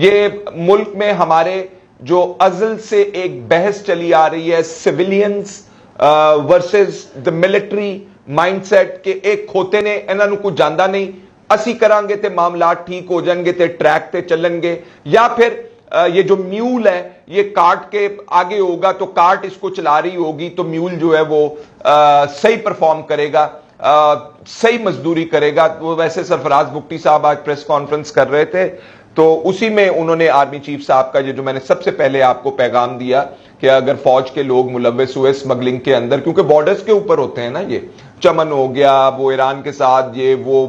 یہ ملک میں ہمارے جو ازل سے ایک بحث چلی آ رہی ہے civilians versus the military mindset کہ ایک کھوتے نے انہاں نوں کچھ جاندا نہیں، اسی کران گے تے معاملات ٹھیک ہو جان گے تے ٹریک تے چلن گے، یا پھر یہ جو میول ہے یہ کارٹ کے آگے ہوگا تو کارٹ اس کو چلا رہی ہوگی تو میول جو ہے وہ صحیح پرفارم کرے گا، صحیح مزدوری کرے گا۔ وہ ویسے سرفراز بگٹی صاحب آج پریس کانفرنس کر رہے تھے تو اسی میں انہوں نے آرمی چیف صاحب کا جو میں نے سب سے پہلے آپ کو پیغام دیا کہ اگر فوج کے لوگ ملوث ہوئے اسمگلنگ کے اندر، کیونکہ بارڈرز کے اوپر ہوتے ہیں نا، یہ چمن ہو گیا، وہ ایران کے ساتھ، یہ وہ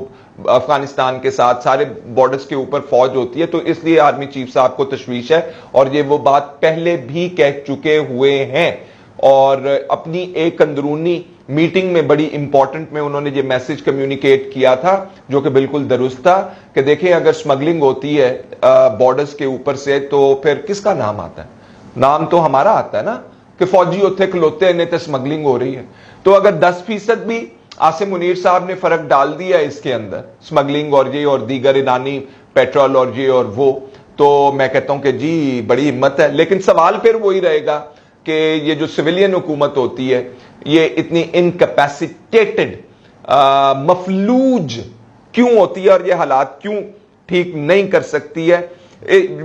افغانستان کے ساتھ، سارے بارڈرز کے اوپر فوج ہوتی ہے، تو اس لیے آرمی چیف صاحب کو تشویش ہے اور یہ وہ بات پہلے بھی کہہ چکے ہوئے ہیں، اور اپنی ایک اندرونی میٹنگ میں بڑی امپورٹنٹ میں انہوں نے یہ میسج کمیونیکیٹ کیا تھا جو کہ بالکل درست تھا کہ دیکھیں اگر سمگلنگ ہوتی ہے بارڈرز کے اوپر سے تو پھر کس کا نام آتا ہے؟ نام تو ہمارا آتا ہے نا کہ فوجی اتھے کھلوتے ہیں تو سمگلنگ ہو رہی ہے۔ تو اگر 10% بھی عاصم منیر صاحب نے فرق ڈال دیا اس کے اندر سمگلنگ اور یہ اور دیگر ایرانی پیٹرول اور یہ اور وہ، تو میں کہتا ہوں کہ جی بڑی ہمت ہے، لیکن سوال پھر وہی رہے گا کہ یہ جو سویلین حکومت ہوتی ہے یہ اتنی انکیپیسیٹیٹڈ مفلوج کیوں ہوتی ہے اور یہ حالات کیوں ٹھیک نہیں کر سکتی ہے؟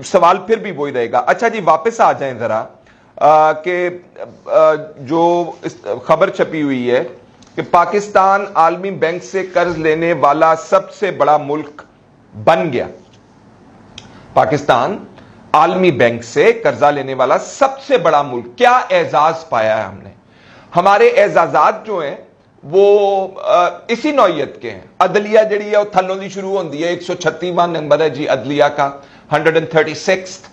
سوال پھر بھی وہی رہے گا۔ اچھا جی واپس آ جائیں ذرا کہ جو خبر چھپی ہوئی ہے کہ پاکستان عالمی بینک سے قرض لینے والا سب سے بڑا ملک بن گیا۔ پاکستان عالمی بینک سے قرضہ لینے والا سب سے بڑا ملک، کیا اعزاز پایا ہے ہم نے؟ ہمارے اعزازات جو ہیں وہ اسی نوعیت کے ہیں۔ عدلیہ جڑی ہے وہ تھلوں دی شروع ہوندی ہے، 136واں نمبر ہے جی عدلیہ کا، 136th۔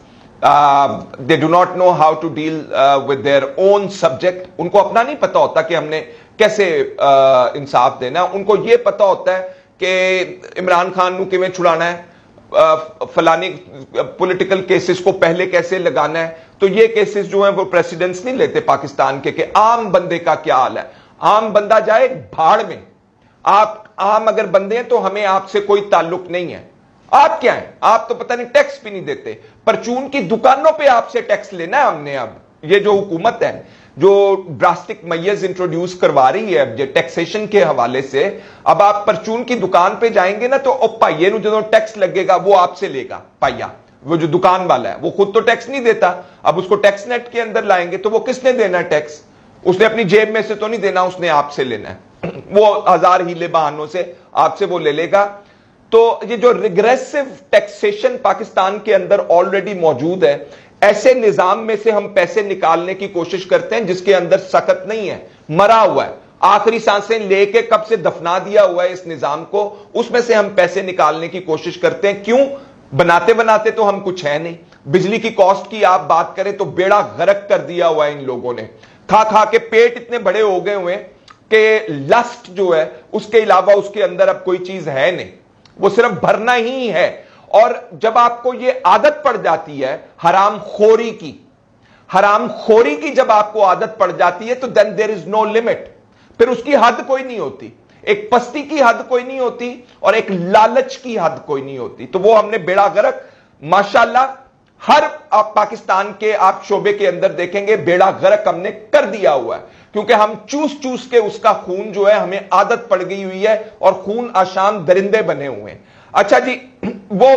they do not know how to deal with their own subject۔ ان کو اپنا نہیں پتا ہوتا کہ ہم نے کیسے انصاف دینا، ان کو یہ پتا ہوتا ہے کہ عمران خان نو کیویں چھڑانا ہے، فلانی پولیٹیکل کیسز کو پہلے کیسے لگانا ہے۔ تو یہ کیسز جو ہیں وہ پریسیڈنٹس نہیں لیتے پاکستان کے کہ عام بندے کا کیا حال ہے۔ عام بندہ جائے بھاڑ میں، آپ عام اگر بندے ہیں تو ہمیں آپ سے کوئی تعلق نہیں ہے۔ آپ کیا ہیں؟ آپ تو پتہ نہیں ٹیکس بھی نہیں دیتے، پرچون کی دکانوں پہ آپ سے ٹیکس لینا ہے ہم نے۔ اب یہ جو حکومت ہے جو ڈراسٹک میئرز انٹروڈیوس کروا رہی ہے اب یہ ٹیکسیشن کے حوالے سے، اب آپ پرچون کی دکان پہ جائیں گے نا تو پائیے نو جدوں ٹیکس لگے گا وہ آپ سے لے گا پائیا، وہ جو دکان والا ہے وہ خود تو ٹیکس نہیں دیتا، اب اس کو ٹیکس نیٹ کے اندر لائیں گے تو وہ کس نے دینا ہے ٹیکس؟ اس نے اپنی جیب میں سے تو نہیں دینا، اس نے آپ سے لینا ہے، وہ ہزار ہیلے بہانوں سے آپ سے وہ لے لے گا۔ تو یہ جو ریگریسو ٹیکسیشن پاکستان کے اندر آلریڈی موجود ہے، ایسے نظام میں سے ہم پیسے نکالنے کی کوشش کرتے ہیں جس کے اندر سخت نہیں ہے، مرا ہوا ہے، آخری سانسیں لے کے کب سے دفنا دیا ہوا ہے اس نظام کو، اس میں سے ہم پیسے نکالنے کی کوشش کرتے ہیں۔ کیوں؟ بناتے بناتے تو ہم کچھ ہے نہیں۔ بجلی کی کاسٹ کی آپ بات کریں تو بیڑا غرق کر دیا ہوا ہے ان لوگوں نے، کھا کھا کے پیٹ اتنے بڑے ہو گئے ہوئے کہ لسٹ جو ہے اس کے علاوہ اس کے اندر اب کوئی چیز ہے نہیں، وہ صرف بھرنا ہی ہے۔ اور جب آپ کو یہ عادت پڑ جاتی ہے حرام خوری کی جب آپ کو عادت پڑ جاتی ہے تو then there is no limit، پھر اس کی حد کوئی نہیں ہوتی، ایک پستی کی حد کوئی نہیں ہوتی اور ایک لالچ کی حد کوئی نہیں ہوتی۔ تو وہ ہم نے بیڑا غرق ماشاءاللہ ہر پاکستان کے آپ شعبے کے اندر دیکھیں گے بیڑا غرق ہم نے کر دیا ہوا ہے، کیونکہ ہم چوس چوس کے اس کا خون جو ہے ہمیں عادت پڑ گئی ہوئی ہے اور خون آشام درندے بنے ہوئے ہیں۔ اچھا جی وہ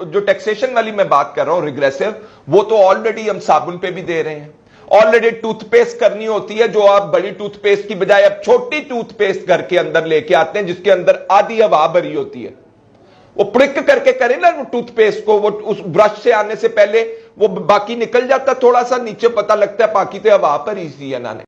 جو ٹیکسیشن والی میں بات کر رہا ہوں ریگریسو، وہ تو آلریڈی ہم صابن پہ بھی دے رہے ہیں، آلریڈی ٹوتھ پیسٹ کرنی ہوتی ہے جو آپ بڑی ٹوتھ پیسٹ کی بجائے اب چھوٹی ٹوتھ پیسٹ گھر کے اندر لے کے آتے ہیں جس کے اندر آدھی ہوا بھری ہوتی ہے، وہ پرک کر کے کرے نا وہ ٹوتھ پیسٹ کو، وہ اس برش سے آنے سے پہلے وہ باقی نکل جاتا تھوڑا سا نیچے، پتہ لگتا ہے باقی تو ہوا بھری سی ہے نا نے۔